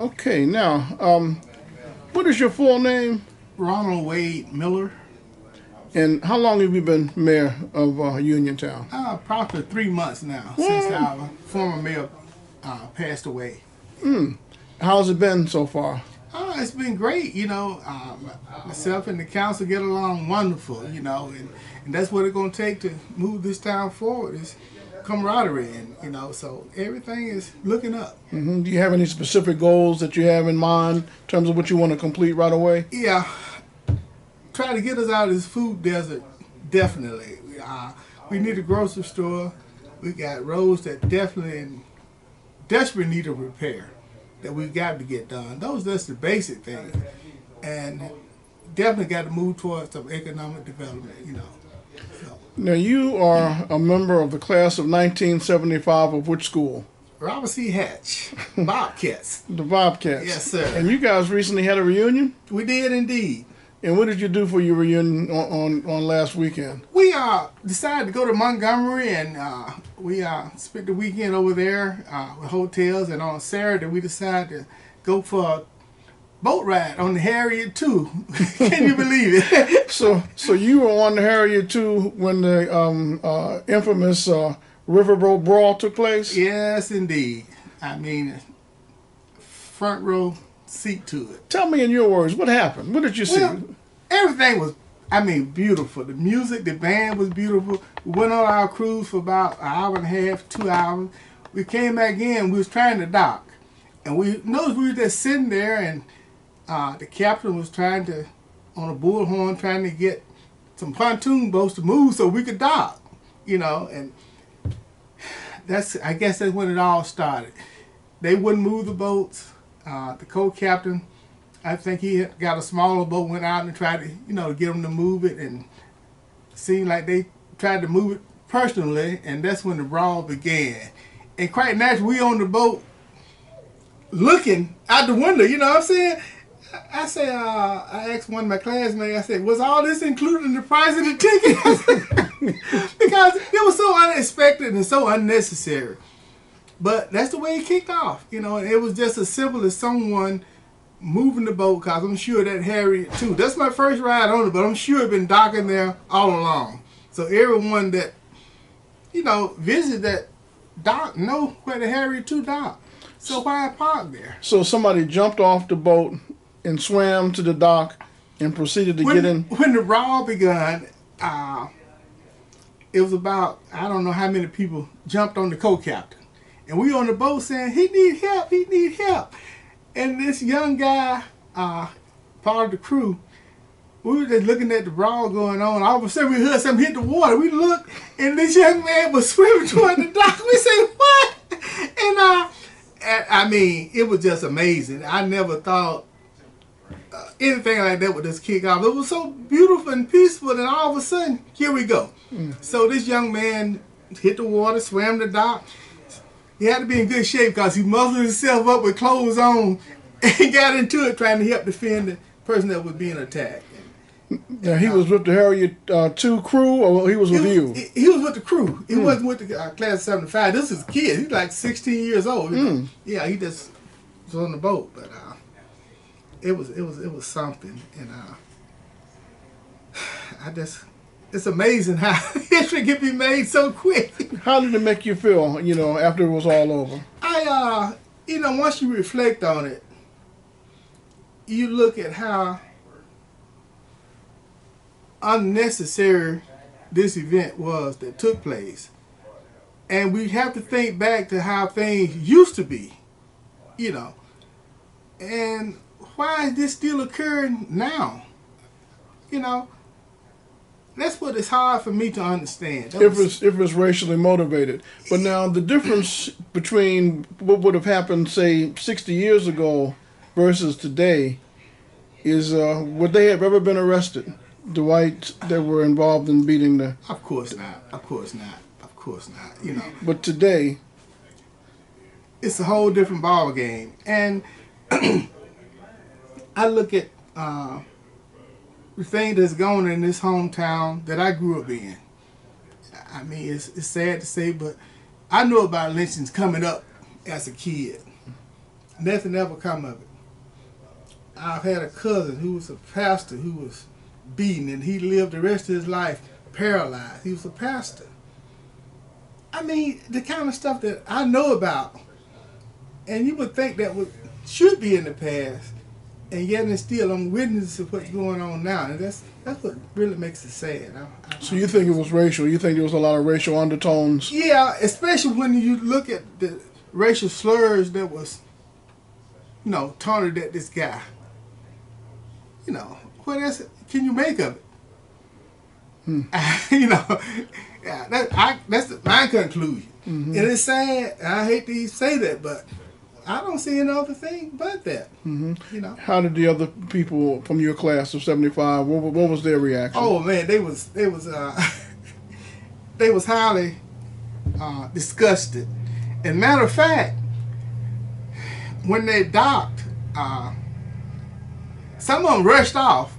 Okay, now, what is your full name, Ronald Wade Miller. and how long have you been mayor of Uniontown? Probably 3 months now since What? our former mayor passed away. How's it been so far? It's been great, myself and the council get along wonderful, and that's what it's going to take to move this town forward is camaraderie, and so everything is looking up. Do you have any specific goals that you have in mind in terms of what you want to complete right away? Yeah, try to get us out of this food desert, definitely. We need a grocery store. We got roads that definitely in desperate need of repair that we've got to get done. That's the basic things. And definitely got to move towards some economic development, So, Now, you are a member of the class of 1975 of which school? Robert C. Hatch, Bobcats. The Bobcats. Yes, sir. And you guys recently had a reunion? We did indeed. And what did you do for your reunion on last weekend? We decided to go to Montgomery, and we spent the weekend over there with hotels. And on Saturday, we decided to go for a boat ride on the Harriott II. Can you believe it? So you were on the Harriott II when the infamous Riverfront Brawl took place? Yes, indeed. I mean, front row seat to it. Tell me in your words, what happened? What did you see? Well, everything was, beautiful. The music, the band was beautiful. We went on our cruise for about an hour and a half, 2 hours. We came back in, we was trying to dock. And we noticed we were just sitting there, and the captain was trying to, on a bullhorn, trying to get some pontoon boats to move so we could dock, and I guess that's when it all started. They wouldn't move the boats. The co-captain, I think he had got a smaller boat, went out and tried to, get them to move it, and it seemed like they tried to move it personally, and that's when the brawl began. And quite naturally, we on the boat looking out the window, you know what I'm saying? I said, I asked one of my classmates, I said, was all this included in the price of the ticket? Because it was so unexpected and so unnecessary. But that's the way it kicked off, and it was just as simple as someone moving the boat, because I'm sure that Harriott II, that's my first ride on it, but I'm sure it's been docking there all along. So everyone that, visited that dock know where the Harriott II docked. So why park there? So somebody jumped off the boat and swam to the dock and proceeded to get in? When the brawl begun, it was about, I don't know how many people jumped on the co-captain. And we on the boat saying, he need help. And this young guy, part of the crew, we were just looking at the brawl going on. All of a sudden we heard something hit the water. We looked, and this young man was swimming toward the dock. We said, what? And it was just amazing. I never thought anything like that would just kick off. It was so beautiful and peaceful, and all of a sudden, here we go. So this young man hit the water, swam the dock. He had to be in good shape because he muscled himself up with clothes on and got into it trying to help defend the person that was being attacked. Now, he was with the Harriott II crew, or he was with you? He was with the crew. He wasn't with the class of 75. This is a kid. He's like 16 years old. Yeah, he just was on the boat. But it was something. And it's amazing how history can be made so quick. How did it make you feel, after it was all over? Once you reflect on it, you look at how unnecessary this event was that took place. And we have to think back to how things used to be, and why is this still occurring now? That's what is hard for me to understand. If it's racially motivated. But now the difference between what would have happened, say, 60 years ago versus today is would they have ever been arrested? The whites that were involved in beating the... Of course not. Of course not. Of course not. But today... It's a whole different ball game. And I look at... the thing that's going on in this hometown that I grew up in. It's sad to say, but I knew about lynchings coming up as a kid. nothing ever come of it. I've had a cousin who was a pastor who was beaten, and he lived the rest of his life paralyzed. He was a pastor. I mean, the kind of stuff that I know about, and you would think that should be in the past, and yet and still I'm witness to what's going on now, and that's what really makes it sad. So you think it was racial? You think there was a lot of racial undertones? Yeah, especially when you look at the racial slurs that was, taunted at this guy. What else can you make of it? Yeah, that's my conclusion. Mm-hmm. And it's sad, and I hate to say that, but I don't see any other thing but that. Mm-hmm. How did the other people from your class of '75? What was their reaction? Oh man, they was they was highly disgusted. And matter of fact, when they docked, some of them rushed off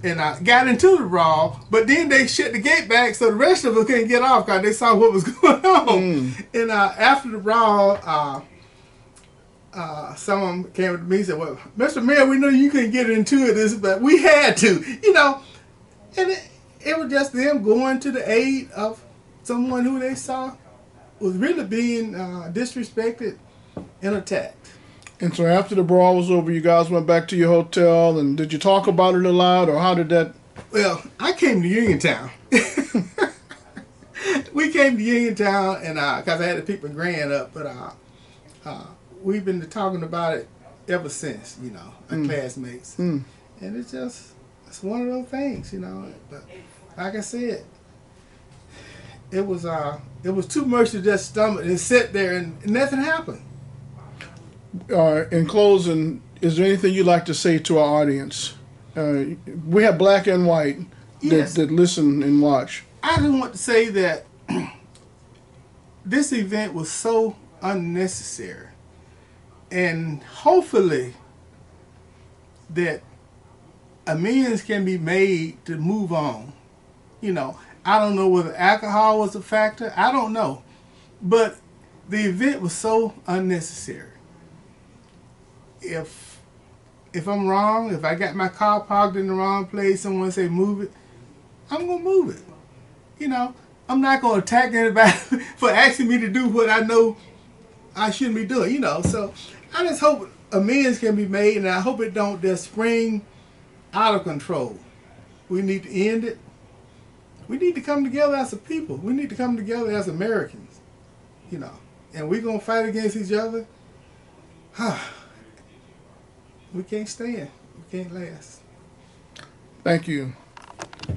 and got into the brawl, but then they shut the gate back so the rest of them couldn't get off because they saw what was going on. And after the brawl, some of them came to me and said, "Well, Mr. Mayor, we know you couldn't get into this, but we had to," And it was just them going to the aid of someone who they saw was really being disrespected and attacked. And so after the brawl was over, you guys went back to your hotel, and did you talk about it a lot, or how did that? Well, I came to Uniontown. We came to Uniontown, and because I had to pick my grand up, but we've been talking about it ever since, our classmates. And it's one of those things, But like I said, it was too much to just stomach and sit there and nothing happened. In closing, is there anything you'd like to say to our audience? We have black and white that listen and watch. I just want to say that this event was so unnecessary, and hopefully that amends can be made to move on. I don't know whether alcohol was a factor. I don't know. But the event was so unnecessary. If I'm wrong, if I got my car parked in the wrong place, someone say move it, I'm going to move it. I'm not going to attack anybody for asking me to do what I know I shouldn't be doing, So I just hope amends can be made, and I hope it don't just spring out of control. We need to end it. We need to come together as a people. We need to come together as Americans, And we're going to fight against each other. We can't stand. We can't last. Thank you.